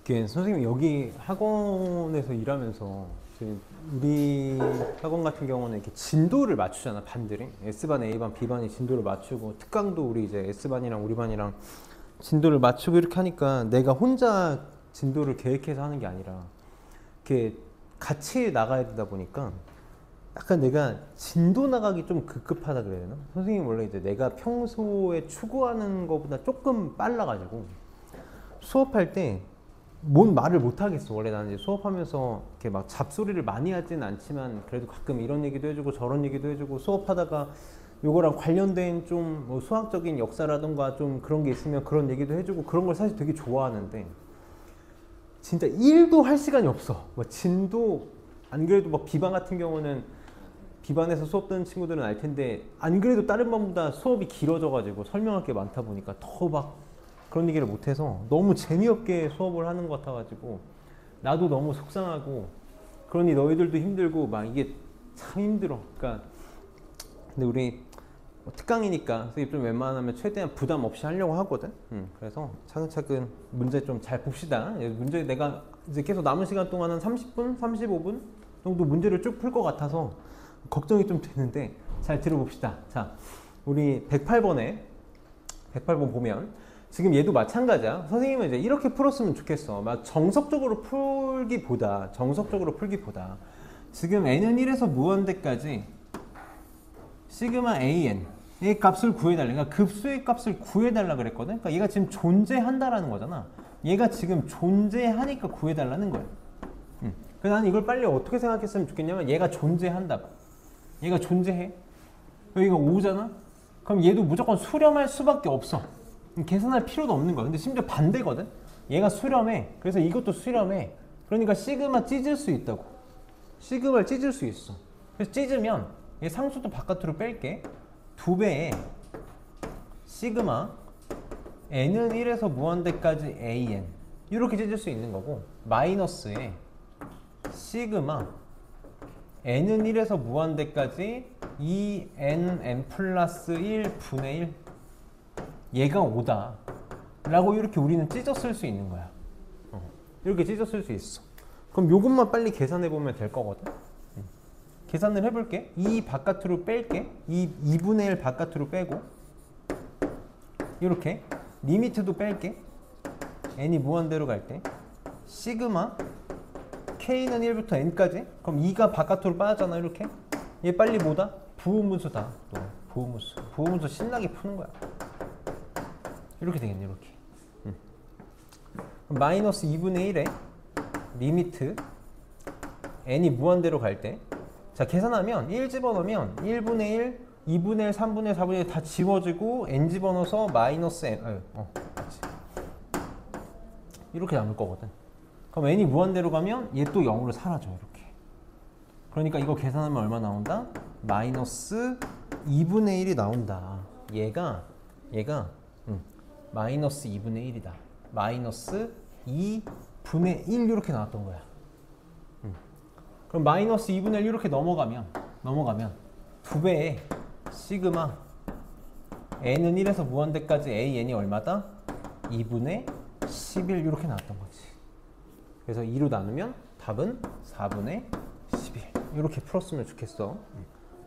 선생님 여기 학원에서 일하면서 우리 학원 같은 경우는 이렇게 진도를 맞추잖아. 반들이 S반, A반, B반이 진도를 맞추고 특강도 우리 이제 S반이랑 우리 반이랑 진도를 맞추고 이렇게 하니까 내가 혼자 진도를 계획해서 하는 게 아니라 이렇게 같이 나가야 되다 보니까 약간 내가 진도 나가기 좀 급급하다 그래야 되나? 선생님 원래 이제 내가 평소에 추구하는 것보다 조금 빨라가지고 수업할 때 뭔 말을 못 하겠어. 원래 나는 이제 수업하면서 이렇게 막 잡소리를 많이 하진 않지만 그래도 가끔 이런 얘기도 해주고 저런 얘기도 해주고 수업하다가 요거랑 관련된 좀 뭐 수학적인 역사라던가 좀 그런 게 있으면 그런 얘기도 해주고 그런 걸 사실 되게 좋아하는데 진짜 1도 할 시간이 없어. 뭐 진도 안 그래도 막 비반 같은 경우는 비반에서 수업 듣는 친구들은 알 텐데 안 그래도 다른 반보다 수업이 길어져가지고 설명할 게 많다 보니까 더 막 그런 얘기를 못해서 너무 재미없게 수업을 하는 것 같아가지고 나도 너무 속상하고 그러니 너희들도 힘들고 막 이게 참 힘들어. 그러니까 근데 우리 특강이니까 선생님 좀 웬만하면 최대한 부담 없이 하려고 하거든. 그래서 차근차근 문제 좀 잘 봅시다. 문제 내가 이제 계속 남은 시간 동안 한 30분, 35분 정도 문제를 쭉 풀 것 같아서 걱정이 좀 되는데 잘 들어봅시다. 자, 우리 108번에 108번 보면 지금 얘도 마찬가지야. 선생님은 이제 이렇게 풀었으면 좋겠어. 막 정석적으로 풀기보다 지금 n은 1에서 무한대까지 시그마 an 이 값을 구해달라. 그러니까 급수의 값을 구해달라 그랬거든. 그러니까 얘가 지금 존재한다라는 거잖아. 얘가 지금 존재하니까 구해달라는 거야. 그래서 나는 이걸 빨리 어떻게 생각했으면 좋겠냐면 얘가 존재한다. 얘가 존재해. 여기가 5잖아? 그럼 얘도 무조건 수렴할 수밖에 없어. 계산할 필요도 없는 거야. 근데 심지어 반대거든? 얘가 수렴해. 그래서 이것도 수렴해. 그러니까 시그마 찢을 수 있다고. 시그마를 찢을 수 있어. 그래서 찢으면 얘 상수도 바깥으로 뺄게. 2배의 시그마 n은 1에서 무한대까지 an 이렇게 찢을 수 있는 거고 마이너스에 시그마 n은 1에서 무한대까지 2nn 플러스 1분의 1 얘가 5다 라고 이렇게 우리는 찢었을 수 있는 거야. 이렇게 찢었을 수 있어. 그럼 요것만 빨리 계산해 보면 될 거거든. 계산을 해볼게. 2 바깥으로 뺄게. 2분의 1 바깥으로 빼고 이렇게 리미트도 뺄게. n이 무한대로 갈 때 시그마 k는 1부터 n까지. 그럼 2가 바깥으로 빠졌잖아. 이렇게 얘 빨리 뭐다? 부호문수다. 또 부호문수 신나게 푸는 거야. 이렇게 되겠네. 이렇게 그럼 마이너스 2분의 1에 리미트 n이 무한대로 갈 때 자 계산하면 1 집어넣으면 1분의 1, 2분의 1, 3분의 1, 4분의 1 다 지워지고 n 집어넣어서 마이너스 n 그렇지. 이렇게 남을 거거든. 그럼 n이 무한대로 가면 얘 또 0으로 사라져. 이렇게. 그러니까 이거 계산하면 얼마 나온다? 마이너스 2분의 1이 나온다. 얘가 마이너스 2분의 1이다. 마이너스 2분의 1 이렇게 나왔던 거야. 그럼 마이너스 2분의 1 이렇게 넘어가면 2배의 시그마 n은 1에서 무한대까지 an이 얼마다? 2분의 11 이렇게 나왔던 거지. 그래서 2로 나누면 답은 4분의 11 이렇게 풀었으면 좋겠어.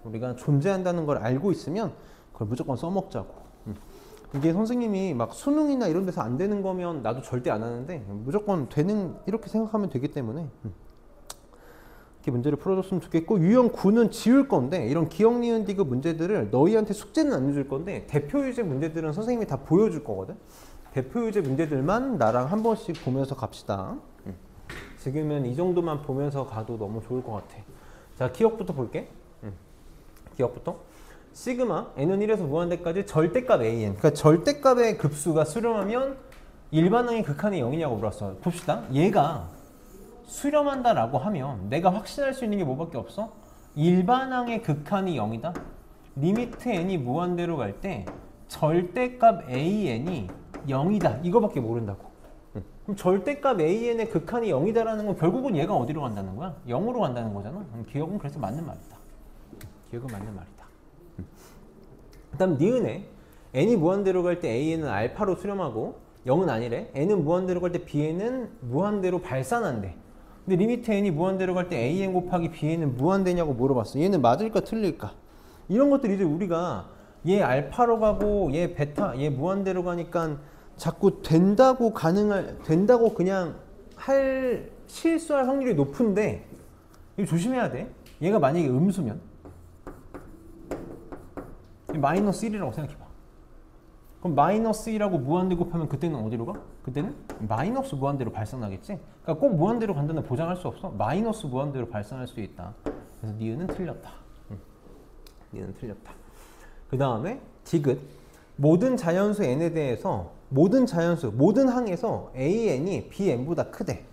우리가 존재한다는 걸 알고 있으면 그걸 무조건 써먹자고. 이게 선생님이 막 수능이나 이런 데서 안 되는 거면 나도 절대 안 하는데 무조건 되는 이렇게 생각하면 되기 때문에 이렇게 문제를 풀어줬으면 좋겠고 유형 9는 지울 건데 이런 기억, 니은, 디귿 문제들을 너희한테 숙제는 안 해줄 건데 대표 유제 문제들은 선생님이 다 보여줄 거거든. 대표 유제 문제들만 나랑 한 번씩 보면서 갑시다. 지금은 이 정도만 보면서 가도 너무 좋을 것 같아. 자, 기억부터 볼게. 기억부터. 시그마 n은 1에서 무한대까지 절대값 an. 그러니까 절대값의 급수가 수렴하면 일반항의 극한이 0이냐고 물었어. 봅시다. 얘가 수렴한다라고 하면 내가 확신할 수 있는 게 뭐밖에 없어? 일반항의 극한이 0이다. 리미트 n이 무한대로 갈 때 절대값 an이 0이다. 이거밖에 모른다고. 그럼 절대값 an의 극한이 0이다라는 건 결국은 얘가 어디로 간다는 거야? 0으로 간다는 거잖아. 기억은 그래서 맞는 말이다. 기억은 맞는 말이다. 그 다음 니은에 n이 무한대로 갈 때 an은 알파로 수렴하고 0은 아니래. n은 무한대로 갈 때 bn은 무한대로 발산한대. 근데 리미트 n이 무한대로 갈 때 an 곱하기 bn은 무한대냐고 물어봤어. 얘는 맞을까 틀릴까? 이런 것들 이제 우리가 얘 알파로 가고 얘 베타, 얘 무한대로 가니까 자꾸 된다고 그냥 실수할 확률이 높은데 이거 조심해야 돼. 얘가 만약에 음수면 마이너스 1이라고 생각해봐. 그럼 마이너스 1하고 무한대 곱하면 그때는 어디로 가? 그때는 마이너스 무한대로 발산하겠지? 그러니까 꼭 무한대로 간다는 보장할 수 없어. 마이너스 무한대로 발산할 수 있다. 그래서 니은은 틀렸다. 니은 틀렸다. 그 다음에 디귿. 모든 자연수 n에 대해서 모든 항에서 an이 bn보다 크대.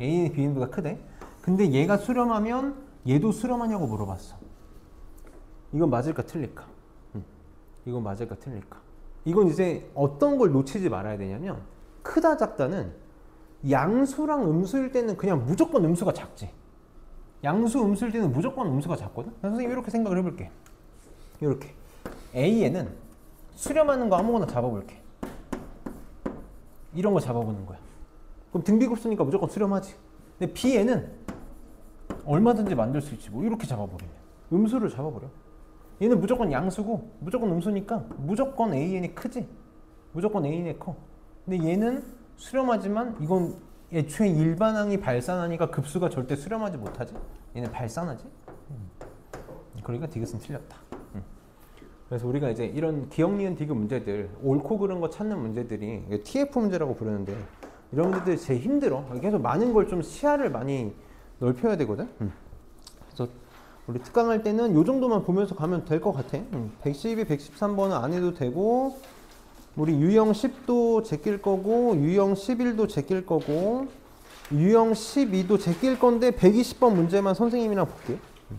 an이 bn보다 크대. 근데 얘가 수렴하면 얘도 수렴하냐고 물어봤어. 이건 맞을까 틀릴까? 이건 맞을까 틀릴까? 이건 이제 어떤 걸 놓치지 말아야 되냐면 크다 작다는 양수랑 음수일 때는 그냥 무조건 음수가 작지. 양수 음수일 때는 무조건 음수가 작거든. 선생님 이렇게 생각을 해볼게. 이렇게 A에는 수렴하는 거 아무거나 잡아볼게. 이런 거 잡아보는 거야. 그럼 등비급수니까 무조건 수렴하지. 근데 B에는 얼마든지 만들 수 있지. 뭐 이렇게 잡아버리면 음수를 잡아버려. 얘는 무조건 양수고 무조건 음수니까 무조건 AN이 크지. 무조건 AN이 커. 근데 얘는 수렴하지만 이건 애초에 일반항이 발산하니까 급수가 절대 수렴하지 못하지. 얘는 발산하지. 그러니까 디귿은 틀렸다. 그래서 우리가 이제 이런 기억, 니은, 디귿 문제들, 옳고 그른 거 찾는 문제들이 TF 문제라고 부르는데 이런 문제들이 제일 힘들어. 계속 많은 걸 좀 시야를 많이 넓혀야 되거든. 그래서 우리 특강할 때는 이 정도만 보면서 가면 될 것 같아. 112, 113번은 안 해도 되고 우리 유형 10도 제낄 거고 유형 11도 제낄 거고 유형 12도 제낄 건데 120번 문제만 선생님이랑 볼게요. 음.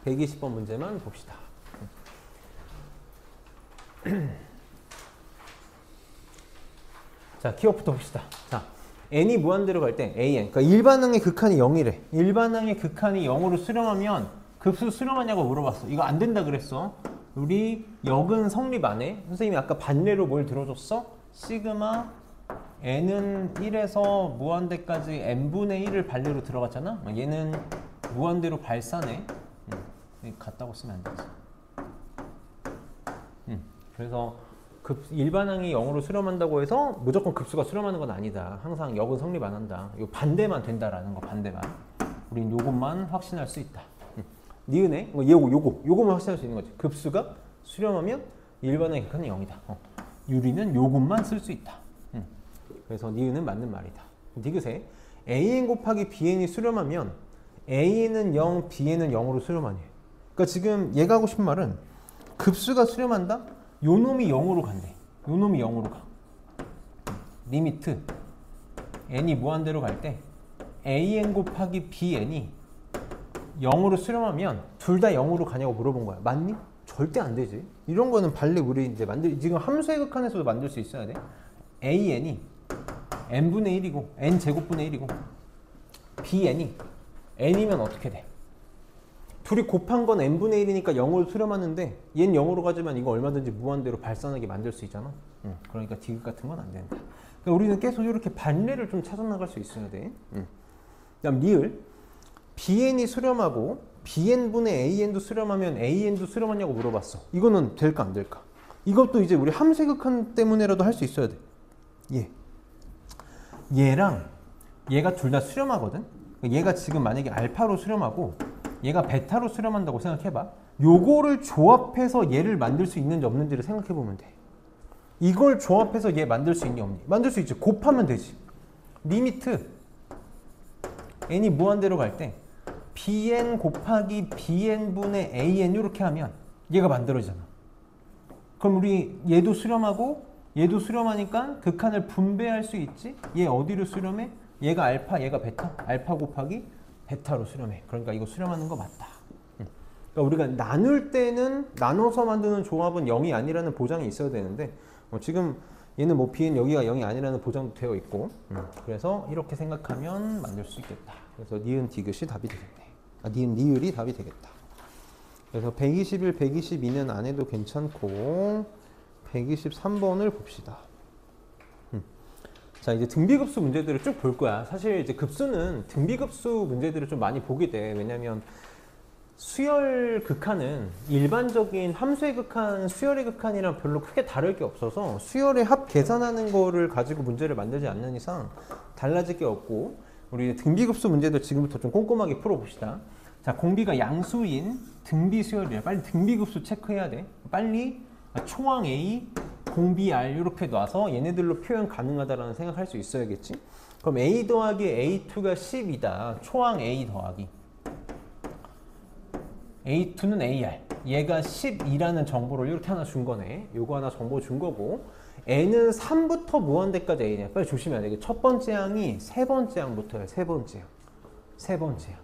120번 문제만 봅시다. 자, 키워부터 봅시다. 자, n이 무한대로 갈 때 an, 그러니까 일반항의 극한이 0이래. 일반항의 극한이 0으로 수렴하면 급수 수렴하냐고 물어봤어. 이거 안 된다 그랬어. 우리 역은 성립 안 해. 선생님이 아까 반례로 뭘 들어줬어? 시그마 n은 1에서 무한대까지 n분의 1을 반례로 들어갔잖아. 얘는 무한대로 발산해. 같다고 쓰면 안 되지. 그래서 일반항이 0으로 수렴한다고 해서 무조건 급수가 수렴하는 건 아니다. 항상 역은 성립 안 한다. 요 반대만 된다라는 거, 반대만. 우린 요것만 확신할 수 있다. 니은에 요거만 확신할 수 있는 거지. 급수가 수렴하면 일반항의 극한은 0이다. 유리는 요것만 쓸 수 있다. 그래서 니은은 맞는 말이다. 디귿에 an 곱하기 bn이 수렴하면 a는 0, b는 0으로 수렴하니. 그러니까 지금 얘가 하고 싶은 말은 급수가 수렴한다? 요 놈이 0으로 간대. 요 놈이 0으로 가. 리미트 n이 무한대로 갈 때 an 곱하기 bn이 0으로 수렴하면 둘 다 0으로 가냐고 물어본 거야. 맞니? 절대 안 되지. 이런 거는 반례 우리 이제 지금 함수의 극한에서도 만들 수 있어야 돼. an이 n분의 1이고 n 제곱분의 1이고 bn이 n이면 어떻게 돼? 둘이 곱한 건 n분의 1이니까 0으로 수렴하는데 얘는 0으로 가지만 이거 얼마든지 무한대로 발산하게 만들 수 있잖아. 그러니까 디귿 같은 건 안 된다. 그러니까 우리는 계속 이렇게 반례를 좀 찾아나갈 수 있어야 돼. 그다음 리을 bn이 수렴하고 bn분의 an도 수렴하면 an도 수렴하냐고 물어봤어. 이거는 될까 안 될까? 이것도 이제 우리 함수의 극한 때문에라도 할 수 있어야 돼. 얘랑 얘가 둘 다 수렴하거든. 얘가 지금 만약에 알파로 수렴하고 얘가 베타로 수렴한다고 생각해봐. 요거를 조합해서 얘를 만들 수 있는지 없는지를 생각해보면 돼. 이걸 조합해서 얘 만들 수 있니 없니? 만들 수 있지. 곱하면 되지. 리미트 n이 무한대로 갈 때 bn 곱하기 bn분의 an 이렇게 하면 얘가 만들어지잖아. 그럼 우리 얘도 수렴하고 얘도 수렴하니까 극한을 분배할 수 있지. 얘 어디로 수렴해? 얘가 알파, 얘가 베타. 알파 곱하기 베타로 수렴해. 그러니까 이거 수렴하는 거 맞다. 그러니까 우리가 나눌 때는 나눠서 만드는 조합은 0이 아니라는 보장이 있어야 되는데 지금 얘는 뭐 bn 여기가 0이 아니라는 보장도 되어 있고 그래서 이렇게 생각하면 만들 수 있겠다. 그래서 니은 디귿이 답이 되겠네. 니은 니을이 답이 되겠다. 그래서 121, 122는 안 해도 괜찮고 123번을 봅시다. 자, 이제 등비급수 문제들을 쭉 볼 거야. 사실 이제 급수는 등비급수 문제들을 좀 많이 보게 돼. 왜냐면 수열 극한은 일반적인 함수의 극한, 수열의 극한이랑 별로 크게 다를 게 없어서 수열의 합 계산하는 거를 가지고 문제를 만들지 않는 이상 달라질 게 없고, 우리 등비급수 문제들 지금부터 좀 꼼꼼하게 풀어봅시다. 자, 공비가 양수인 등비 수열이야. 빨리 등비급수 체크해야 돼. 빨리 초항 A, 공비 R 이렇게 놔서 얘네들로 표현 가능하다라는 생각할 수 있어야겠지. 그럼 A 더하기 A2가 10이다. 초항 A 더하기 A2는 AR, 얘가 12라는 정보를 이렇게 하나 준 거네. 요거 하나 정보 준 거고, N은 3부터 무한대까지 A냐. 빨리 조심해야 돼. 첫 번째 항이 세 번째 항부터야. 세 번째 항.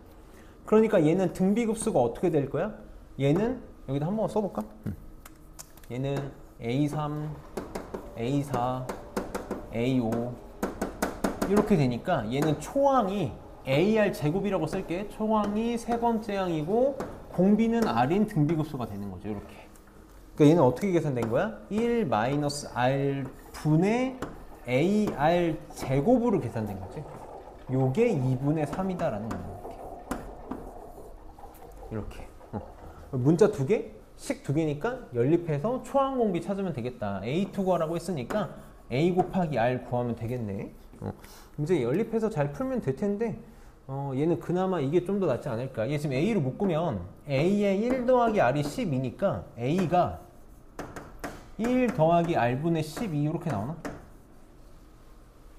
그러니까 얘는 등비급수가 어떻게 될 거야? 얘는 여기다 한번 써볼까? 얘는 A3, A4, A5 이렇게 되니까 얘는 초항이 AR 제곱이라고 쓸게. 초항이 세 번째 항이고 공비는 R인 등비급수가 되는 거죠. 이렇게. 그러니까 얘는 어떻게 계산된 거야? 1 마이너스 R 분의 AR 제곱으로 계산된 거지. 요게 2분의 3이다라는 거야. 이렇게. 문자 두 개? 식 두 개니까 연립해서 초항 공비 찾으면 되겠다. A2 구하라고 했으니까 A 곱하기 R 구하면 되겠네. 이제 연립해서 잘 풀면 될 텐데, 얘는 그나마 이게 좀 더 낫지 않을까. 얘 지금 A로 묶으면 A의 1 더하기 R이 12니까 A가 1 더하기 R분의 12 이렇게 나오나?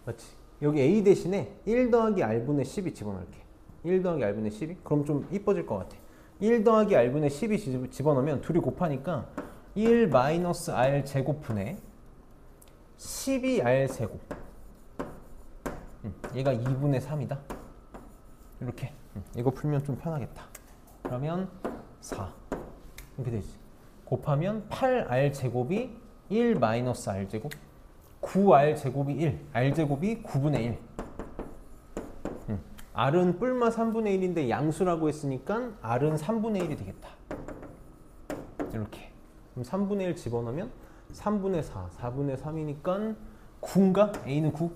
맞지? 여기 A 대신에 1 더하기 R분의 12 집어넣을게. 1 더하기 R분의 12? 그럼 좀 이뻐질 것 같아. 1 더하기 R분의 12 집어넣으면 둘이 곱하니까 1 마이너스 R 제곱분의 12R 제곱. 얘가 2분의 3이다. 이렇게. 이거 풀면 좀 편하겠다. 그러면 4 이렇게 되지. 곱하면 8R 제곱이 1 마이너스 R 제곱, 9R 제곱이 1, R 제곱이 9분의 1. R은 뿔마 3분의 1인데 양수라고 했으니까 R은 3분의 1이 되겠다. 이렇게. 그럼 3분의 1 집어넣으면 3분의 4, 4분의 3이니까 9인가? A는 9.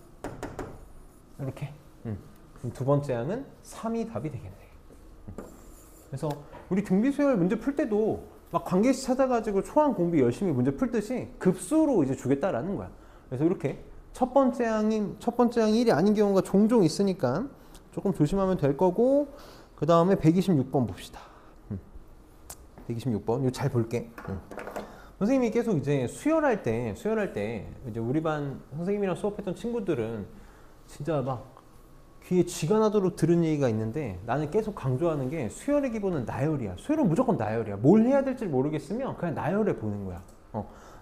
이렇게. 그럼 두 번째 항은 3이 답이 되겠네. 그래서 우리 등비수열 문제 풀 때도 막 관계식 찾아가지고 초항 공비 열심히 문제 풀듯이 급수로 이제 주겠다라는 거야. 그래서 이렇게 첫 번째 항이 1이 아닌 경우가 종종 있으니까 조금 조심하면 될 거고, 그 다음에 126번 봅시다. 126번 이거 잘 볼게. 선생님이 계속 이제 수열할 때 이제 우리 반 선생님이랑 수업했던 친구들은 진짜 막 귀에 쥐가 나도록 들은 얘기가 있는데, 나는 계속 강조하는 게 수열의 기본은 나열이야. 수열은 무조건 나열이야. 뭘 해야 될지 모르겠으면 그냥 나열해 보는 거야.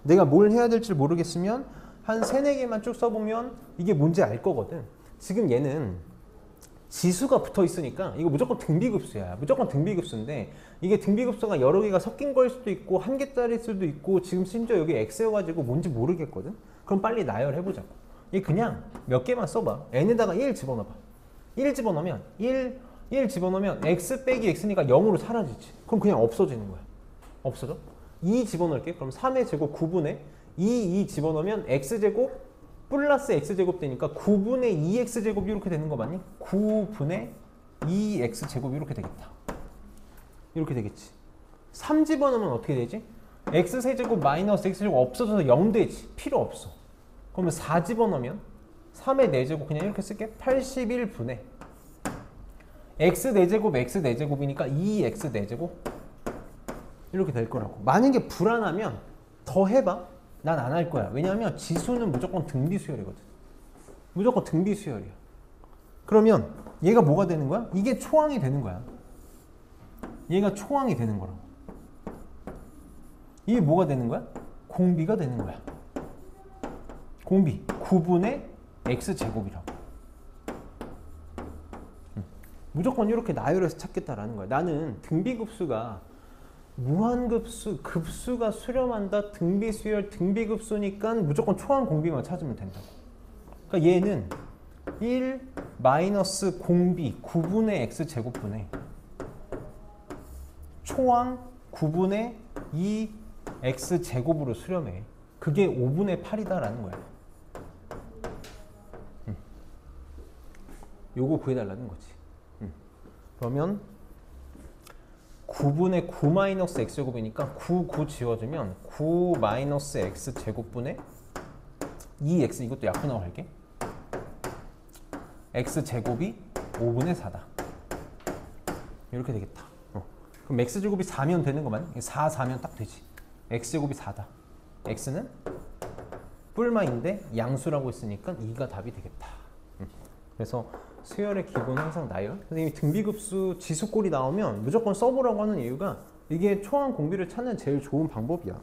내가 뭘 해야 될지 모르겠으면 한 3-4개만 쭉 써보면 이게 뭔지 알 거거든. 지금 얘는 지수가 붙어 있으니까 이거 무조건 등비급수야. 무조건 등비급수인데, 이게 등비급수가 여러 개가 섞인 거일 수도 있고 한 개짜리일 수도 있고 지금 심지어 여기 X여가지고 뭔지 모르겠거든. 그럼 빨리 나열해보자고. 이 그냥 몇 개만 써봐. N에다가 1 집어넣어봐. 1 집어넣으면 1 집어넣으면 X 빼기 X니까 0으로 사라지지. 그럼 그냥 없어지는 거야. 없어져? 2 집어넣을게. 그럼 3의 제곱 9분의 2 집어넣으면 X제곱 플러스 X제곱 되니까 9분의 2X제곱 이렇게 되는 거 맞니? 9분의 2X제곱 이렇게 되겠다. 이렇게 되겠지. 3 집어넣으면 어떻게 되지? X세제곱 마이너스 X제곱 없어져서 0 되지. 필요 없어. 그러면 4 집어넣으면 3의 4제곱 그냥 이렇게 쓸게. 81분의 X 4제곱 X 4제곱이니까 2X 4제곱 이렇게 될 거라고. 만약에 불안하면 더 해봐. 난 안 할 거야. 왜냐하면 지수는 무조건 등비수열이거든. 무조건 등비수열이야. 그러면 얘가 뭐가 되는 거야? 이게 초항이 되는 거야. 얘가 초항이 되는 거라고. 이게 뭐가 되는 거야? 공비가 되는 거야. 공비 9분의 X제곱이라고. 무조건 이렇게 나열해서 찾겠다라는 거야. 나는 등비급수가 무한급수, 급수가 수렴한다, 등비수열, 등비급수니까 무조건 초항 공비만 찾으면 된다고. 그러니까 얘는 1 마이너스 공비 9분의 X제곱분의 초항 9분의 2 x제곱으로 수렴해. 그게 5분의 8이다라는 거야. 요거 구해달라는 거지. 그러면 9분의 9 마이너스 x제곱이니까 9 지워주면 9 마이너스 x제곱분의 2x, 이것도 약분하고 할게. x제곱이 5분의 4다. 이렇게 되겠다. 그럼 x제곱이 4면 되는 거만. 4면 딱 되지. x제곱이 4다. x는 뿔마인데 양수라고 했으니까 2가 답이 되겠다. 그래서 수열의 기본 항상 나열. 선생님이 등비급수 지수꼴이 나오면 무조건 써보라고 하는 이유가 이게 초항 공비를 찾는 제일 좋은 방법이야.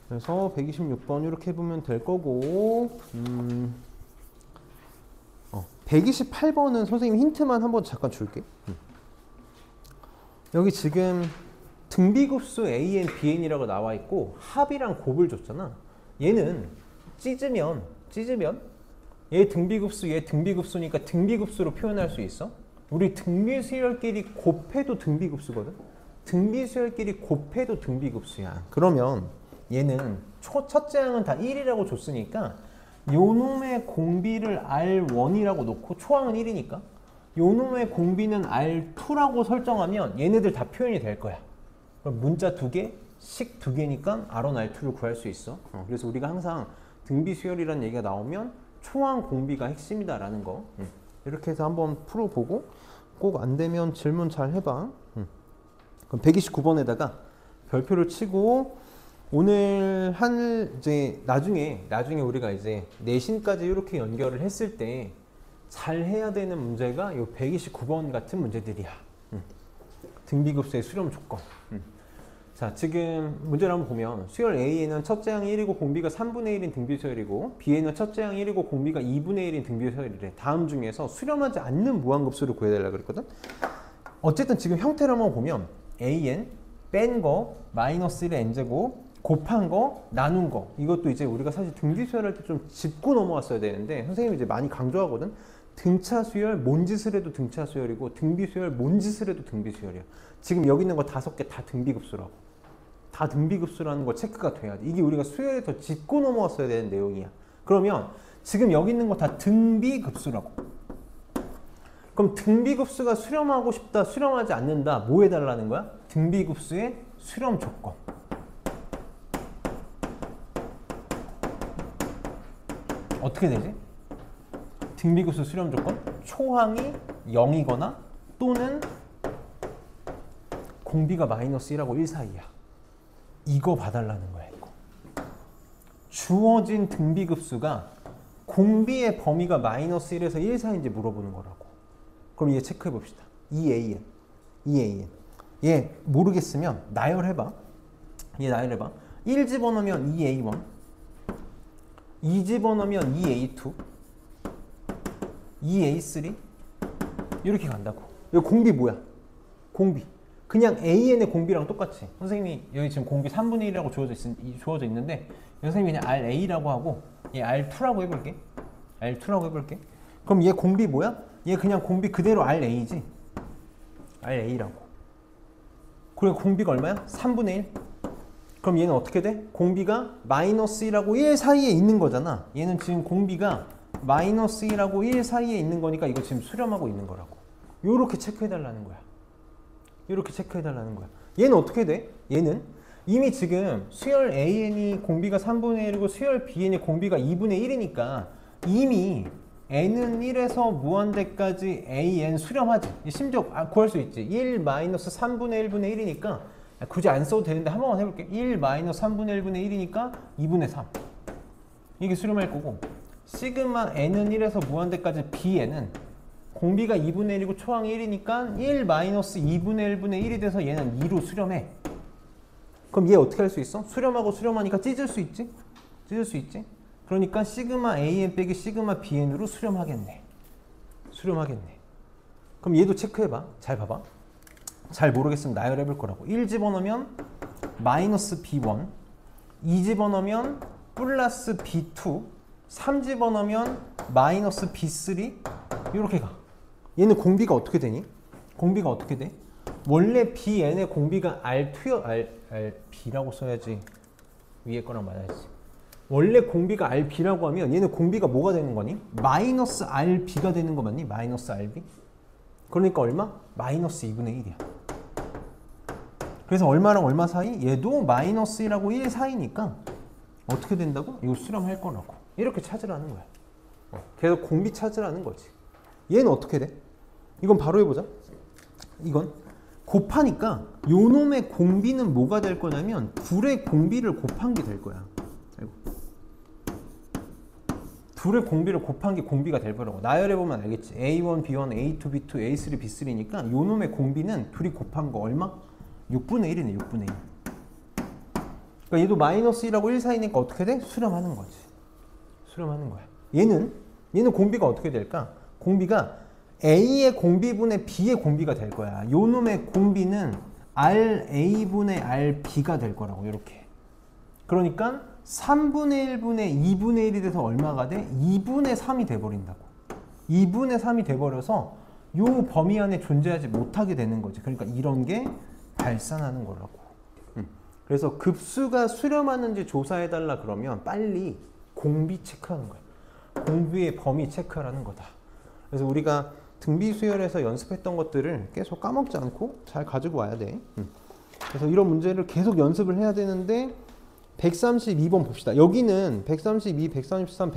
그래서 126번 이렇게 해보면 될 거고, 128번은 선생님 힌트만 한번 잠깐 줄게. 여기 지금 등비급수 AN, BN이라고 나와 있고 합이랑 곱을 줬잖아. 얘는 찢으면 얘 등비급수, 얘 등비급수니까 등비급수로 표현할 수 있어. 우리 등비수열끼리 곱해도 등비급수거든. 등비수열끼리 곱해도 등비급수야. 그러면 얘는 첫째 항은 다 1이라고 줬으니까 요놈의 공비를 R1이라고 놓고 초항은 1이니까 요놈의 공비는 R2라고 설정하면 얘네들 다 표현이 될 거야. 그럼 문자 2개, 식 2개니까 R1, R2를 구할 수 있어. 그래서 우리가 항상 등비수열이라는 얘기가 나오면 초항 공비가 핵심이다라는 거. 이렇게 해서 한번 풀어보고 꼭 안 되면 질문 잘 해봐. 그럼 129번에다가 별표를 치고 오늘 이제 나중에 우리가 이제 내신까지 이렇게 연결을 했을 때 잘 해야 되는 문제가 이 129번 같은 문제들이야. 등비급수의 수렴 조건. 자, 지금 문제를 한번 보면 수열 A에는 첫째 항이 1이고 공비가 3분의 1인 등비수열이고 B에는 첫째 항이 1이고 공비가 2분의 1인 등비수열이래. 다음 중에서 수렴하지 않는 무한급수를 구해달라고 그랬거든. 어쨌든 지금 형태를 한번 보면 AN 뺀 거 마이너스 1의 n제곱 곱한 거 나눈 거, 이것도 이제 우리가 사실 등비수열할 때 좀 짚고 넘어왔어야 되는데 선생님이 이제 많이 강조하거든. 등차수열 뭔 짓을 해도 등차수열이고 등비수열 뭔 짓을 해도 등비수열이야. 지금 여기 있는 거 5개 다 등비급수라고. 다 등비급수라는 거 체크가 돼야 돼. 이게 우리가 수열에 더 짚고 넘어왔어야 되는 내용이야. 그러면 지금 여기 있는 거 다 등비급수라고. 그럼 등비급수가 수렴하고 싶다, 수렴하지 않는다, 뭐 해달라는 거야? 등비급수의 수렴 조건. 어떻게 되지? 등비급수 수렴 조건? 초항이 0이거나 또는 공비가 마이너스 1하고 1 사이야. 이거 봐달라는 거야, 이거. 주어진 등비급수가 공비의 범위가 마이너스 1에서 1 사이인지 물어보는 거라고. 그럼 얘 체크해 봅시다. EAN. 얘 모르겠으면 나열해봐. 얘 나열해봐. 1 집어넣으면 EA1, 2 집어넣으면 EA2, EA3 이렇게 간다고. 여기 공비 뭐야? 공비. 그냥 AN의 공비랑 똑같이. 선생님이 여기 지금 공비 3분의 1이라고 주어져 있는데 선생님이 그냥 RA라고 하고 얘 R2라고 해볼게. R2라고 해볼게. 그럼 얘 공비 뭐야? 얘 그냥 공비 그대로 RA지. RA라고. 그리고 공비가 얼마야? 3분의 1. 그럼 얘는 어떻게 돼? 공비가 마이너스 1하고 1 사이에 있는 거잖아. 얘는 지금 공비가 마이너스 1하고 1 사이에 있는 거니까 이거 지금 수렴하고 있는 거라고. 요렇게 체크해달라는 거야. 이렇게 체크해달라는 거야. 얘는 어떻게 돼? 얘는 이미 지금 수열 AN이 공비가 3분의 1이고 수열 BN이 공비가 2분의 1이니까 이미 n은 1에서 무한대까지 AN 수렴하지. 심지어 구할 수 있지. 1 마이너스 3분의 1분의 1이니까 굳이 안 써도 되는데 한 번만 해볼게. 1 마이너스 3분의 1분의 1이니까 2분의 3. 이게 수렴할 거고 시그마 n은 1에서 무한대까지 BN은 공비가 2분의 1이고 초항이 1이니까 1 마이너스 2분의 1분의 1이 돼서 얘는 2로 수렴해. 그럼 얘 어떻게 할 수 있어? 수렴하고 수렴하니까 찢을 수 있지? 찢을 수 있지? 그러니까 시그마 AN 빼기 시그마 BN으로 수렴하겠네. 수렴하겠네. 그럼 얘도 체크해봐. 잘 봐봐. 잘 모르겠으면 나열해볼 거라고. 1 집어넣으면 마이너스 B1, 2 집어넣으면 플러스 B2, 3 집어넣으면 마이너스 B3 이렇게 가. 얘는 공비가 어떻게 되니? 공비가 어떻게 돼? 원래 bn의 공비가 B라고 써야지. 위에 거랑 맞아야지. 원래 공비가 RB라고 하면 얘는 공비가 뭐가 되는 거니? 마이너스 RB가 되는 거 맞니? 마이너스 RB? 그러니까 얼마? 마이너스 2분의 1이야. 그래서 얼마랑 얼마 사이? 얘도 마이너스 1하고 1 사이니까 어떻게 된다고? 이거 수렴할 거라고. 이렇게 찾으라는 거야. 그래서 공비 찾으라는 거지. 얘는 어떻게 돼? 이건 바로 해보자. 이건 곱하니까 요 놈의 공비는 뭐가 될 거냐면 둘의 공비를 곱한 게 될 거야. 둘의 공비를 곱한 게 공비가 될 거라고. 나열해보면 알겠지. A1, B1, A2, B2, A3, B3니까 요 놈의 공비는 둘이 곱한 거 얼마? 6분의 1이네. 6분의 1. 그러니까 얘도 마이너스 1하고 1 사이니까 어떻게 돼? 수렴하는 거지. 수렴하는 거야. 얘는 공비가 어떻게 될까? 공비가 A의 공비분의 B의 공비가 될 거야. 요 놈의 공비는 RA분의 RB가 될 거라고. 이렇게. 그러니까 3분의 1분의 2분의 1이 돼서 얼마가 돼? 2분의 3이 돼버린다고. 2분의 3이 돼버려서 요 범위 안에 존재하지 못하게 되는 거지. 그러니까 이런 게 발산하는 거라고. 그래서 급수가 수렴하는지 조사해달라 그러면 빨리 공비 체크하는 거야. 공비의 범위 체크하라는 거다. 그래서 우리가 등비 수열에서 연습했던 것들을 계속 까먹지 않고 잘 가지고 와야 돼. 그래서 이런 문제를 계속 연습을 해야 되는데 132번 봅시다. 여기는 132, 133,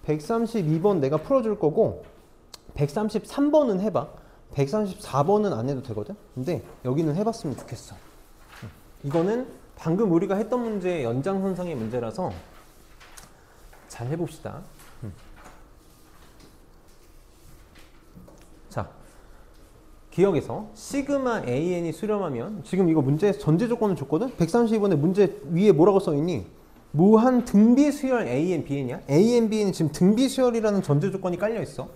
132번 내가 풀어줄 거고 133번은 해봐. 134번은 안 해도 되거든. 근데 여기는 해봤으면 좋겠어. 이거는 방금 우리가 했던 문제의 연장선상의 문제라서 잘 해봅시다. 자, 기억에서 시그마 AN이 수렴하면 지금 이거 문제에서 전제 조건을 줬거든? 132번에 문제 위에 뭐라고 써있니? 무한 등비 수열 AN, BN이야? AN, BN이 지금 등비 수열이라는 전제 조건이 깔려있어.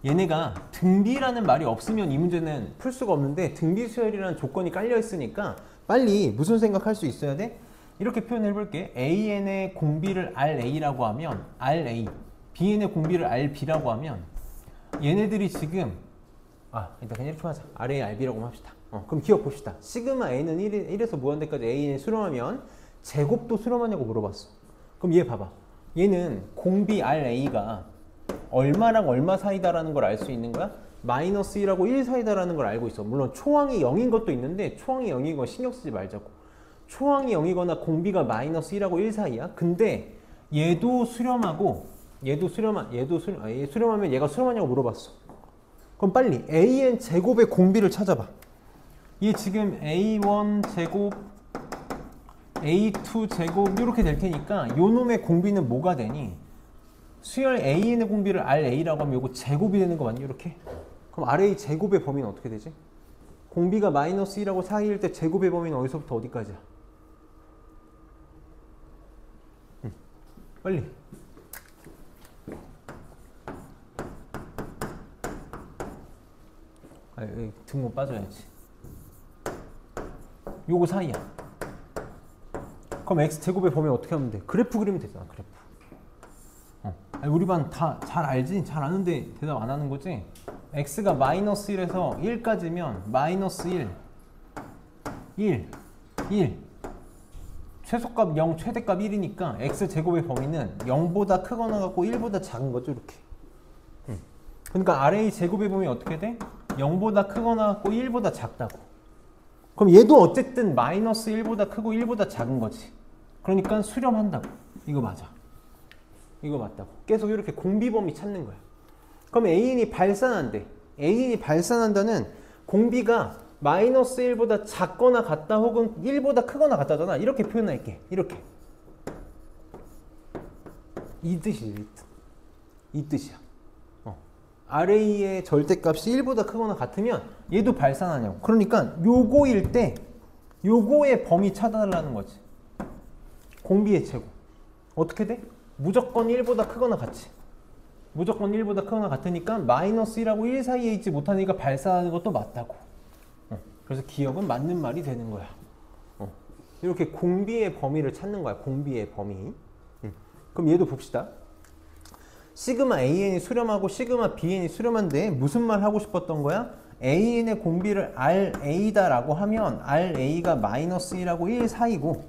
얘네가 등비라는 말이 없으면 이 문제는 풀 수가 없는데 등비 수열이라는 조건이 깔려있으니까 빨리 무슨 생각할 수 있어야 돼? 이렇게 표현해 볼게. AN의 공비를 RA라고 하면 RA, BN의 공비를 RB라고 하면 얘네들이 지금 일단 그냥 이렇게 하자. RA, RB라고 합시다. 그럼 기억 봅시다. 시그마 A는 1에서 무한대까지 AN이 수렴하면 제곱도 수렴하냐고 물어봤어. 그럼 얘 봐봐. 얘는 공비 RA가 얼마랑 얼마 사이다라는 걸 알 수 있는 거야? 마이너스 1하고 1 사이다라는 걸 알고 있어. 물론 초항이 0인 것도 있는데 초항이 0인 거 신경 쓰지 말자고. 초항이 0이거나 공비가 마이너스 1하고 1 사이야. 근데 얘도 수렴하고 얘 수렴하면 얘가 수렴하냐고 물어봤어. 그럼 빨리 AN 제곱의 공비를 찾아봐. 얘 지금 A1 제곱, A2 제곱 이렇게 될 테니까 요 놈의 공비는 뭐가 되니? 수열 AN의 공비를 RA라고 하면 요거 제곱이 되는 거 맞니? 이렇게? 그럼 RA 제곱의 범위는 어떻게 되지? 공비가 마이너스 1하고 사이일 때 제곱의 범위는 어디서부터 어디까지야? 빨리. 등호 빠져야지. 요거 사이야. 그럼 x제곱의 범위 어떻게 하면 돼? 그래프 그리면 되잖아. 그래프. 우리 반 다 잘 알지? 잘 아는데 대답 안 하는 거지? x가 마이너스 1에서 1까지면 마이너스 1, 1 최소값 0, 최대값 1이니까 x제곱의 범위는 0보다 크거나 같고 1보다 작은 거죠. 이렇게. 그러니까 RA 제곱의 범위 어떻게 돼? 0보다 크거나 같고 1보다 작다고. 그럼 얘도 어쨌든 마이너스 1보다 크고 1보다 작은 거지. 그러니까 수렴한다고. 이거 맞아. 이거 맞다고. 계속 이렇게 공비 범위 찾는 거야. 그럼 AN이 발산한대. AN이 발산한다는 공비가 마이너스 1보다 작거나 같다 혹은 1보다 크거나 같다잖아. 이렇게 표현할게. 이렇게. 이 뜻이지. 이 뜻이야. RA의 절대값이 1보다 크거나 같으면 얘도 발산하냐고. 그러니까 요거일 때 요거의 범위 찾아달라는 거지. 공비의 제곱. 어떻게 돼? 무조건 1보다 크거나 같이. 무조건 1보다 크거나 같으니까 마이너스 1하고 1 사이에 있지 못하니까 발산하는 것도 맞다고. 그래서 기억은 맞는 말이 되는 거야. 이렇게 공비의 범위를 찾는 거야. 공비의 범위. 그럼 얘도 봅시다. 시그마 AN이 수렴하고 시그마 BN이 수렴한데 무슨 말 하고 싶었던 거야? AN의 공비를 RA다라고 하면 RA가 마이너스 1하고 1 사이고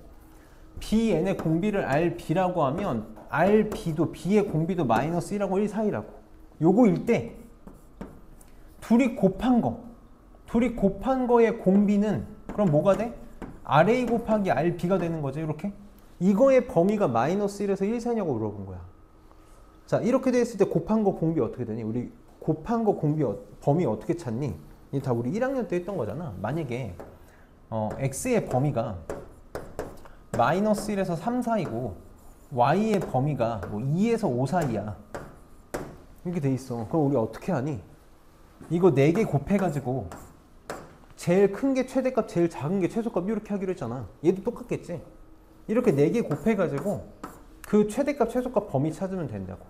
BN의 공비를 RB라고 하면 RB도 B의 공비도 마이너스 1하고 1 사이라고. 요거일 때 둘이 곱한 거의 공비는 그럼 뭐가 돼? RA 곱하기 RB가 되는 거죠. 이렇게. 이거의 범위가 마이너스 1에서 1 사이냐고 물어본 거야. 자, 이렇게 됐을 때 곱한 거 공비 어떻게 되니? 우리 곱한 거 공비 범위 어떻게 찾니? 이게 다 우리 1학년 때 했던 거잖아. 만약에 x의 범위가 마이너스 1에서 3 사이고 y의 범위가 뭐 2에서 5 사이야. 이렇게 돼 있어. 그럼 우리 어떻게 하니? 이거 4개 곱해가지고 제일 큰 게 최대값, 제일 작은 게 최소값 이렇게 하기로 했잖아. 얘도 똑같겠지? 이렇게 4개 곱해가지고 그 최대값, 최소값 범위 찾으면 된다고.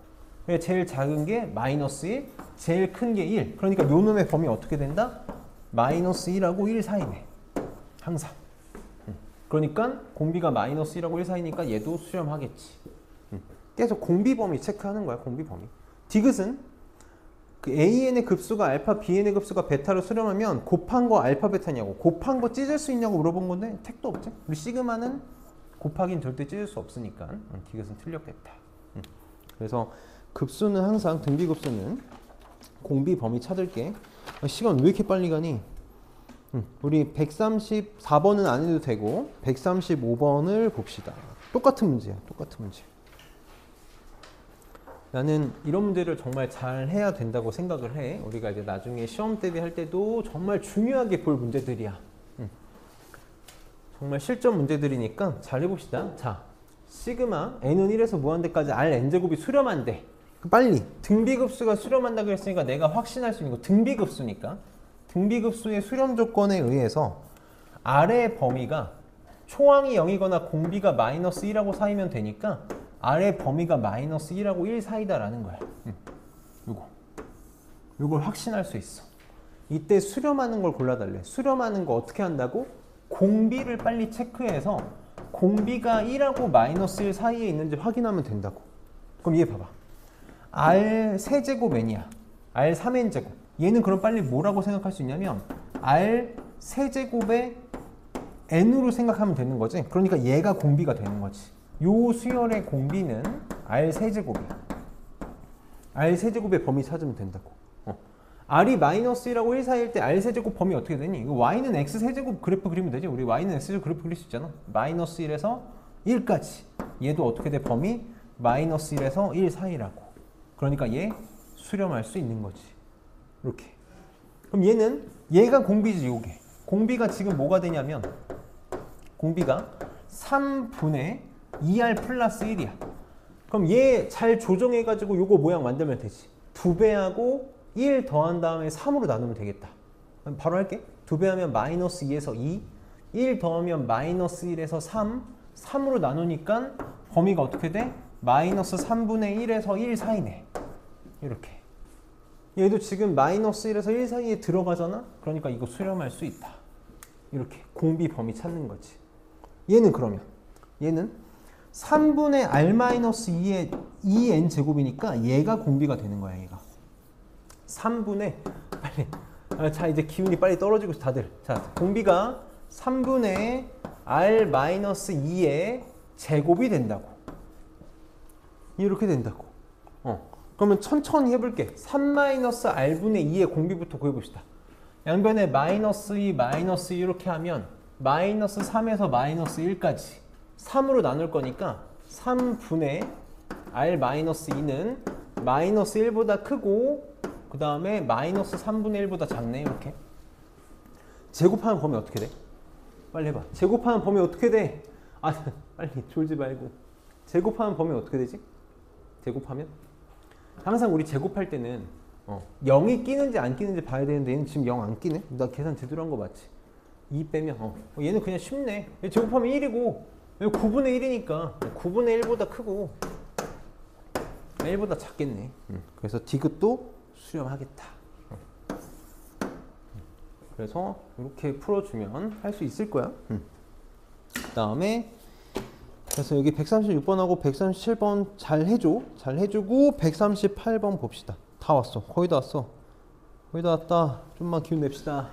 제일 작은 게 마이너스 1, 제일 큰 게 1. 그러니까 요 놈의 범위 어떻게 된다? 마이너스 1하고 1 사이네. 항상. 그러니까 공비가 마이너스 1하고 1 사이니까 얘도 수렴하겠지. 계속 공비 범위 체크하는 거야. 공비 범위. 디귿은 그 AN의 급수가 알파, BN의 급수가 베타로 수렴하면 곱한 거 알파, 베타냐고. 곱한 거 찢을 수 있냐고 물어본 건데 택도 없지. 우리 시그마는 곱하기는 절대 찢을 수 없으니까 디귿은 틀렸겠다. 그래서 급수는 항상 등비급수는 공비 범위 찾을게. 시간 왜 이렇게 빨리 가니? 우리 134번은 안 해도 되고 135번을 봅시다. 똑같은 문제야. 똑같은 문제. 나는 이런 문제를 정말 잘 해야 된다고 생각을 해. 우리가 이제 나중에 시험 대비할 때도 정말 중요하게 볼 문제들이야. 정말 실전 문제들이니까 잘 해봅시다. 자, 시그마 n은 1에서 무한대까지 Rn제곱이 수렴한대. 빨리 등비급수가 수렴한다 그랬으니까 내가 확신할 수 있는 거 등비급수니까 등비급수의 수렴 조건에 의해서 R의 범위가 초항이 0이거나 공비가 마이너스 1하고 사이면 되니까 R의 범위가 마이너스 1하고 1 사이다라는 거야. 요걸 확신할 수 있어. 이때 수렴하는 걸 골라달래. 수렴하는 거 어떻게 한다고? 공비를 빨리 체크해서 공비가 1하고 마이너스 1 사이에 있는지 확인하면 된다고. 그럼 얘 봐봐. R 세제곱 n이야. R 3n제곱. 얘는 그럼 빨리 뭐라고 생각할 수 있냐면 R 세제곱의 n으로 생각하면 되는 거지. 그러니까 얘가 공비가 되는 거지. 요 수열의 공비는 R 세제곱이야. R 세제곱의 범위 찾으면 된다고. R이 마이너스 1하고 1 사이일 때 R 세제곱 범위 어떻게 되니? Y는 X 세제곱 그래프 그리면 되지. 우리 Y는 X 세제곱 그래프 그릴 수 있잖아. 마이너스 1에서 1까지. 얘도 어떻게 돼? 범위 마이너스 1에서 1 사이라고. 그러니까 얘 수렴할 수 있는 거지. 이렇게. 그럼 얘가 공비지, 요게. 공비가 지금 뭐가 되냐면 공비가 3분의 2R 플러스 1이야. 그럼 얘 잘 조정해가지고 요거 모양 만들면 되지. 2배하고 1 더한 다음에 3으로 나누면 되겠다. 바로 할게. 2배하면 마이너스 2에서 2, 1 더하면 마이너스 1에서 3, 3으로 나누니까 범위가 어떻게 돼? 마이너스 3분의 1에서 1 사이네. 이렇게. 얘도 지금 마이너스 1에서 1 사이에 들어가잖아? 그러니까 이거 수렴할 수 있다. 이렇게 공비 범위 찾는 거지. 얘는 그러면 얘는 3분의 R-2의 2n 제곱이니까 얘가 공비가 되는 거야. 얘가 3분의 빨리 자 이제 기운이 빨리 떨어지고 다들 자 공비가 3분의 R-2의 제곱이 된다고. 이렇게 된다고. 그러면 천천히 해볼게. 3-R분의 2의 공비부터 구해봅시다. 양변에 마이너스 2, 마이너스 2 이렇게 하면 마이너스 3에서 마이너스 1까지 3으로 나눌 거니까 3분의 R-2는 마이너스 1보다 크고 그 다음에 마이너스 3분의 1보다 작네. 이렇게. 제곱하는 범위 어떻게 돼? 빨리 해봐. 제곱하는 범위 어떻게 돼? 아 빨리 졸지 말고. 제곱하는 범위 어떻게 되지? 제곱하면? 항상 우리 제곱할 때는 0이 끼는지 안 끼는지 봐야 되는데 얘는 지금 0 안 끼네? 나 계산 제대로 한 거 맞지? 2 빼면 얘는 그냥 쉽네. 제곱하면 1이고 9분의 1이니까 9분의 1보다 크고 1보다 작겠네. 그래서 디귿도 수렴하겠다. 그래서 이렇게 풀어주면 할 수 있을 거야. 그 다음에 그래서 여기 136번하고 137번 잘 해줘. 잘 해주고 138번 봅시다. 다 왔어. 거의 다 왔어. 거의 다 왔다. 좀만 기운 냅시다.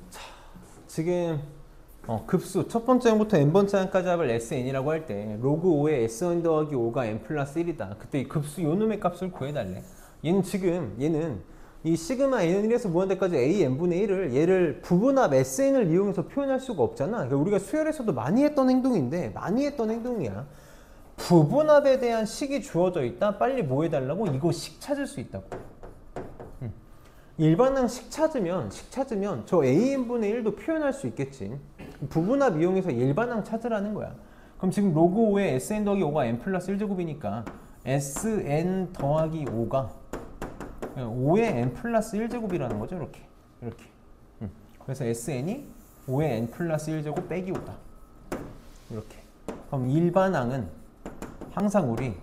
자, 지금 급수 첫 번째 항부터 n번째 항까지 합을 SN이라고 할 때 로그 5에 S1 더하기 5가 n 플러스 1이다. 그때 이 급수 요 놈의 값을 구해달래. 얘는 이 시그마 n은 1에서 무한대까지 a n분의 1을 얘를 부분합 SN을 이용해서 표현할 수가 없잖아. 그러니까 우리가 수열에서도 많이 했던 행동인데 많이 했던 행동이야. 부분합에 대한 식이 주어져 있다. 빨리 뭐 해달라고? 이거 식 찾을 수 있다고. 일반항 식 찾으면 저 an분의 1도 표현할 수 있겠지. 부분합 이용해서 일반항 찾으라는 거야. 그럼 지금 로그 5에 sn 더하기 5가 n 플러스 1제곱이니까 sn 더하기 5가 5의 n 플러스 1제곱이라는 거죠. 이렇게. 그래서 sn이 5의 n 플러스 1제곱 빼기 5다. 이렇게. 그럼 일반항은 항상 우리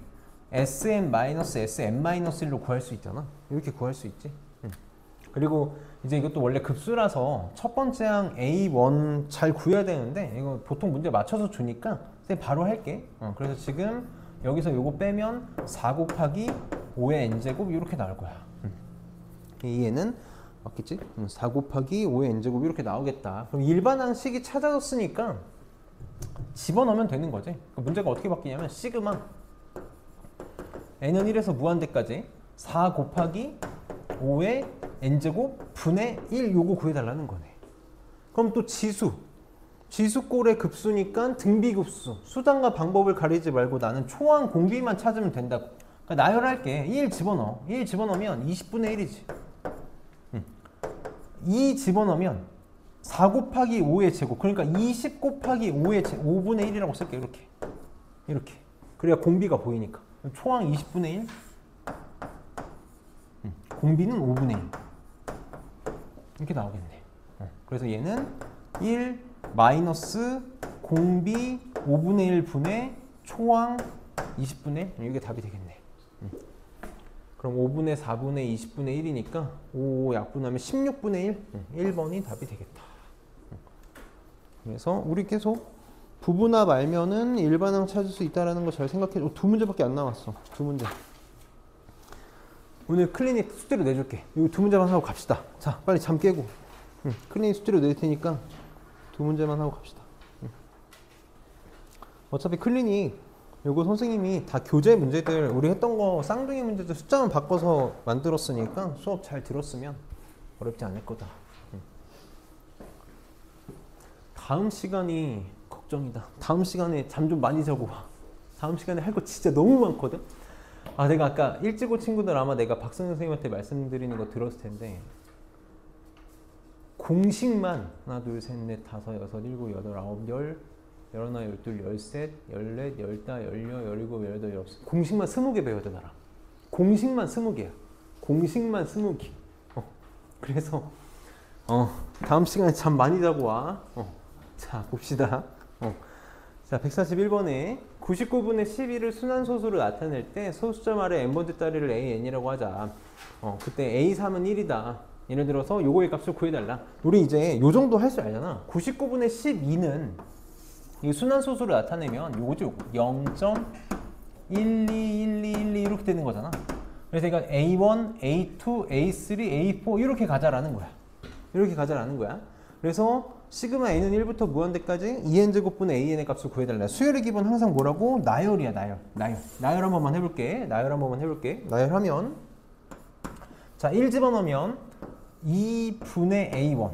sn-sn-1로 구할 수 있잖아. 이렇게 구할 수 있지. 그리고 이제 이것도 원래 급수라서 첫 번째 항 A1 잘 구해야 되는데 이거 보통 문제 맞춰서 주니까 바로 할게. 그래서 지금 여기서 요거 빼면 4 곱하기 5의 n제곱 이렇게 나올 거야. 이 얘는 맞겠지? 4 곱하기 5의 n제곱 이렇게 나오겠다. 그럼 일반항 식이 찾아졌으니까 집어넣으면 되는 거지. 문제가 어떻게 바뀌냐면 시그마 n은 1에서 무한대까지 4 곱하기 5의 n제곱 분의 1 요거 구해달라는 거네. 그럼 또 지수꼴의 급수니까 등비급수. 수단과 방법을 가리지 말고 나는 초항 공비만 찾으면 된다고. 그러니까 나열할게. 1 집어넣어. 1 집어넣으면 20분의 1이지. 2 집어넣으면 4 곱하기 5의 제곱. 그러니까 20 곱하기 5분의 1이라고 쓸게. 이렇게. 그래야 공비가 보이니까. 초항 20분의 1. 공비는 5분의 1. 이렇게 나오겠네. 그래서 얘는 1 마이너스 공비 5분의 1 분의 초항 20분의 1. 이게 답이 되겠네. 그럼 5분의 4분의 20분의 1이니까 5 약분하면 16분의 1. 1번이 답이 되겠다. 그래서 우리 계속 부분합 알면은 일반항 찾을 수 있다는 거 잘 생각해. 두 문제밖에 안 남았어. 두 문제. 오늘 클리닉 숙제로 내줄게. 이 두 문제만 하고 갑시다. 자, 빨리 잠 깨고. 클리닉 숙제로 낼 테니까 두 문제만 하고 갑시다. 어차피 클리닉 요거 선생님이 다 교재 문제들 우리 했던 거 쌍둥이 문제들 숫자만 바꿔서 만들었으니까 수업 잘 들었으면 어렵지 않을 거다. 다음 시간이 걱정이다. 다음 시간에 잠 좀 많이 자고 와. 다음 시간에 할 거 진짜 너무 많거든. 내가 아까 일찍 온 친구들 아마 내가 박선 선생님한테 말씀드리는 거 들었을 텐데 공식만 하나 둘셋넷 다섯 여섯 일곱 여덟 아홉 열 열하나 열둘 열셋 열넷 열다 열여 열일곱 열여덟 열아홉 공식만 20개 배워야 되더라. 공식만 20개야. 공식만 20개. 그래서 다음 시간에 잠 많이 자고 와. 자 봅시다. 자 141번에 99분의 11을 순환소수로 나타낼 때 소수점 아래 n번째 다리를 AN이라고 하자. 그때 A3은 1이다. 예를 들어서 요거의 값을 구해달라. 우리 이제 요 정도 할 줄 알잖아. 99분의 12는 이 순환소수로 나타내면 요거죠. 0.121212 이렇게 되는 거잖아. 그래서 이건 A1, A2, A3, A4 이렇게 가자라는 거야. 이렇게 가자라는 거야. 그래서 시그마 n은 1부터 무한대까지 2n제곱분의 an의 값을 구해달라. 수열의 기본 항상 뭐라고? 나열이야. 나열 한 번만 해볼게. 나열하면 자 1 집어넣으면 2분의 a1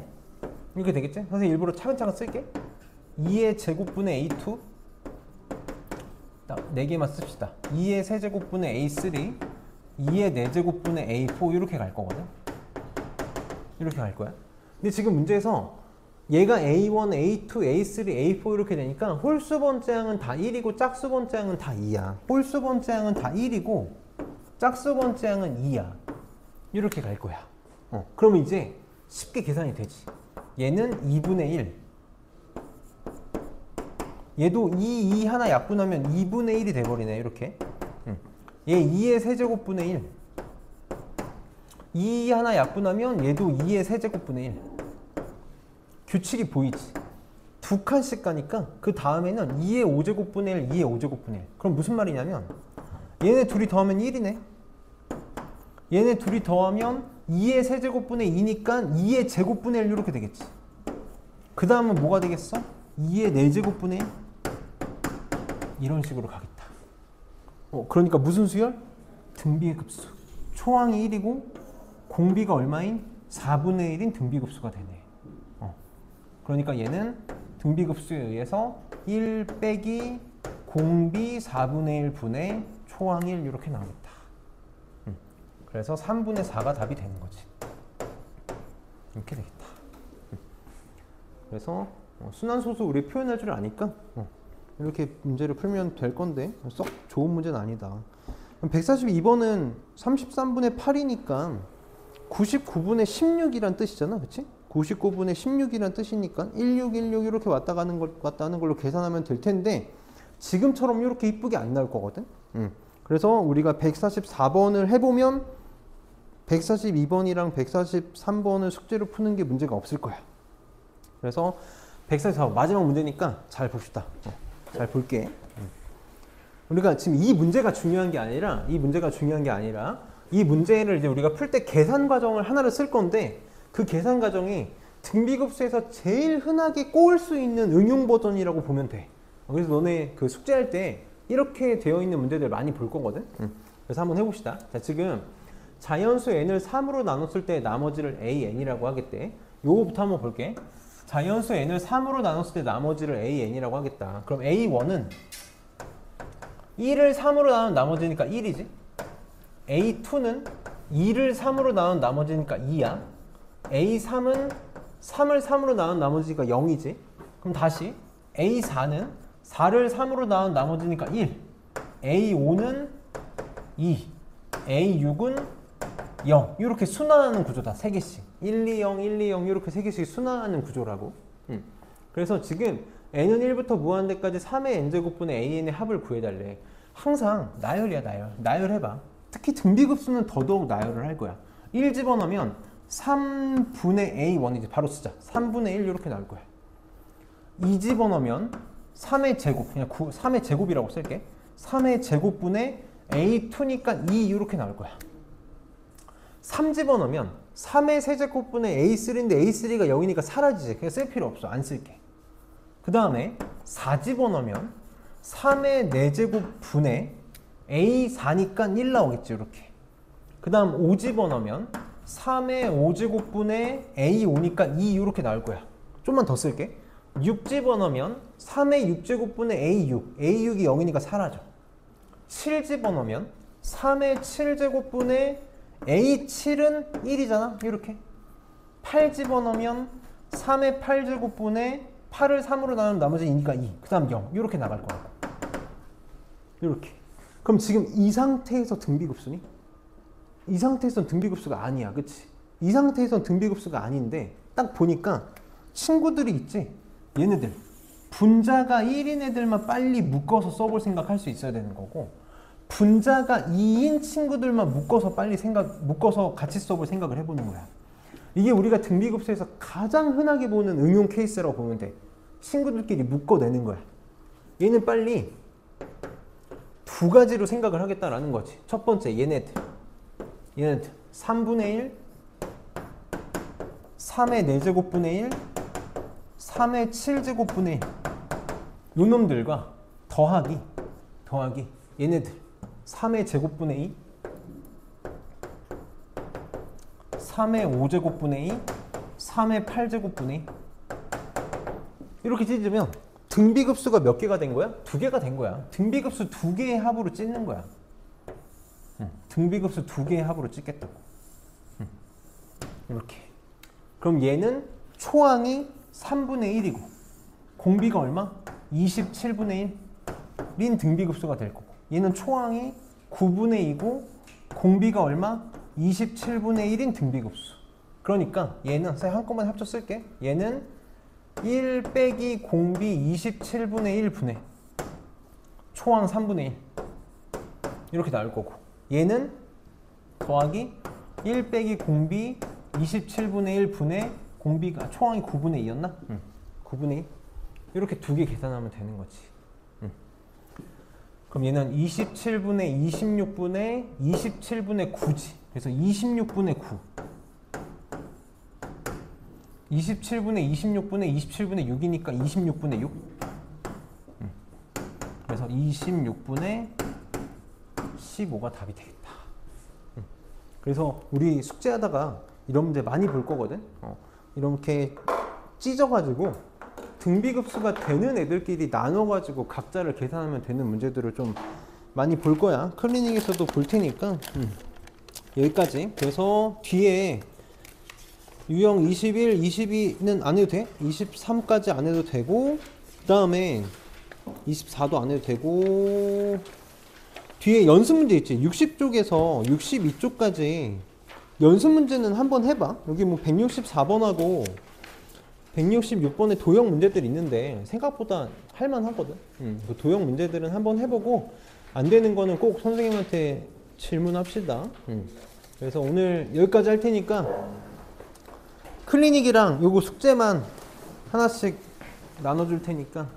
이렇게 되겠지? 선생님 일부러 차근차근 쓸게. 2의 제곱분의 a2 4개만 씁시다. 2의 세제곱분의 a3 2의 4제곱분의 a4 이렇게 갈 거거든. 이렇게 갈 거야. 근데 지금 문제에서 얘가 A1, A2, A3, A4 이렇게 되니까 홀수 번째 항은 다 1이고 짝수 번째 항은 다 2야. 홀수 번째 항은 다 1이고 짝수 번째 항은 2야. 이렇게 갈 거야. 그러면 이제 쉽게 계산이 되지. 얘는 2분의 1. 얘도 2 하나 약분하면 2분의 1이 돼버리네. 이렇게. 얘 2의 세제곱분의 1. 2 하나 약분하면 얘도 2의 세제곱분의 1. 규칙이 보이지? 두 칸씩 가니까 그 다음에는 2의 5제곱분의 1, 2의 5제곱분의 1. 그럼 무슨 말이냐면 얘네 둘이 더하면 1이네. 얘네 둘이 더하면 2의 세제곱분의 2니까 2의 제곱분의 1 이렇게 되겠지. 그 다음은 뭐가 되겠어? 2의 4제곱분의 1. 이런 식으로 가겠다. 그러니까 무슨 수열? 등비급수. 초항이 1이고 공비가 얼마인? 4분의 1인 등비급수가 되네. 그러니까 얘는 등비급수에 의해서 1 빼기 공비 4분의 1 분의 초항 1 이렇게 나오겠다. 그래서 3분의 4가 답이 되는 거지. 이렇게 되겠다. 그래서 순환소수 우리 표현할 줄 아니까 이렇게 문제를 풀면 될 건데 썩 좋은 문제는 아니다. 142번은 33분의 8이니까 99분의 16이란 뜻이잖아. 그치? 99분의 16이란 뜻이니까 1616 이렇게 왔다 가는 걸로 계산하면 될 텐데 지금처럼 이렇게 이쁘게 안 나올 거거든. 그래서 우리가 144번을 해보면 142번이랑 143번을 숙제로 푸는 게 문제가 없을 거야. 그래서 144번 마지막 문제니까 잘 봅시다. 잘 볼게. 우리가 지금 이 문제가 중요한 게 아니라 이 문제를 이제 우리가 풀 때 계산 과정을 하나를 쓸 건데 그 계산 과정이 등비급수에서 제일 흔하게 꼬을 수 있는 응용 버전이라고 보면 돼. 그래서 너네 그 숙제할 때 이렇게 되어 있는 문제들 많이 볼 거거든. 그래서 한번 해봅시다. 자, 지금 자연수 n을 3으로 나눴을 때 나머지를 an이라고 하겠대. 요거부터 한번 볼게. 자연수 n을 3으로 나눴을 때 나머지를 an이라고 하겠다. 그럼 a1은 1을 3으로 나눈 나머지니까 1이지. a2는 2를 3으로 나눈 나머지니까 2야. a3은 3을 3으로 나눈 나머지니까 0이지. 그럼 다시 a4는 4를 3으로 나눈 나머지니까 1. a5는 2. a6은 0. 이렇게 순환하는 구조다. 3개씩. 1, 2, 0, 1, 2, 0 이렇게 3개씩 순환하는 구조라고. 그래서 지금 n은 1부터 무한대까지 3의 n제곱분의 an의 합을 구해달래. 항상 나열이야, 나열. 나열해봐. 특히 등비급수는 더더욱 나열을 할 거야. 1 집어넣으면 3분의 a1이지. 바로 쓰자. 3분의 1 이렇게 나올 거야. 2 집어넣으면 3의 제곱, 그냥 3의 제곱이라고 쓸게. 3의 제곱분의 a2니까 2 이렇게 나올 거야. 3 집어넣으면 3의 세제곱분의 a3인데 a3가 0이니까 사라지지. 그냥 쓸 필요 없어. 안 쓸게. 그 다음에 4 집어넣으면 3의 4제곱분의 a4니까 1 나오겠지. 이렇게. 그 다음 5 집어넣으면 3의 5제곱분의 a5니까 2 이렇게 나올 거야. 좀만 더 쓸게. 6 집어넣으면 3의 6제곱분의 a6. a6이 0이니까 사라져. 7 집어넣으면 3의 7제곱분의 a7은 1이잖아. 이렇게. 8 집어넣으면 3의 8제곱분의 8을 3으로 나누면 나머지 2니까 2. 그 다음 0. 이렇게 나갈 거야. 이렇게. 그럼 지금 이 상태에서 등비급수니? 이 상태에서는 등비급수가 아니야. 그치? 이 상태에서는 등비급수가 아닌데 딱 보니까 친구들이 있지? 얘네들. 분자가 1인 애들만 빨리 묶어서 써볼 생각할 수 있어야 되는 거고 분자가 2인 친구들만 묶어서 묶어서 같이 써볼 생각을 해보는 거야. 이게 우리가 등비급수에서 가장 흔하게 보는 응용 케이스라고 보면 돼. 친구들끼리 묶어내는 거야. 얘는 빨리 두 가지로 생각을 하겠다라는 거지. 첫 번째, 얘네들 3분의 1, 3의 4제곱분의 1, 3의 7제곱분의 1. 요 놈들과 더하기 얘네들 3의 제곱분의 2, 3의 5제곱분의 2, 3의 8제곱분의 2. 이렇게 찢으면 등비급수가 몇 개가 된 거야? 2개가 된 거야. 등비급수 2개의 합으로 찢는 거야. 등비급수 2개의 합으로 찢겠다고. 이렇게. 그럼 얘는 초항이 3분의 1이고 공비가 얼마? 27분의 1인 등비급수가 될 거고 얘는 초항이 9분의 2고 공비가 얼마? 27분의 1인 등비급수. 그러니까 얘는 한꺼번에 합쳐 쓸게. 얘는 1 빼기 공비 27분의 1 분의 초항 3분의 1 이렇게 나올 거고 얘는 더하기 1 빼기 공비 27분의 1 분의 공비가 초항이 9분의 2였나? 9분의 2. 이렇게 두 개 계산하면 되는 거지. 그럼 얘는 27분의 26분의 27분의 9지. 그래서 26분의 9. 27분의 26분의 27분의 6이니까 26분의 6. 그래서 26분의 15가 답이 되겠다. 그래서 우리 숙제하다가 이런 문제 많이 볼 거거든. 이렇게 찢어가지고 등비급수가 되는 애들끼리 나눠가지고 각자를 계산하면 되는 문제들을 좀 많이 볼 거야. 클리닉에서도 볼 테니까 여기까지. 그래서 뒤에 유형 21, 22는 안 해도 돼. 23까지 안 해도 되고, 그 다음에 24도 안 해도 되고, 뒤에 연습 문제 있지. 60쪽에서 62쪽까지 연습 문제는 한번 해봐. 여기 뭐 164번하고 166번의 도형 문제들이 있는데 생각보다 할만하거든. 그 도형 문제들은 한번 해보고 안 되는 거는 꼭 선생님한테 질문합시다. 그래서 오늘 여기까지 할 테니까 클리닉이랑 요거 숙제만 하나씩 나눠줄 테니까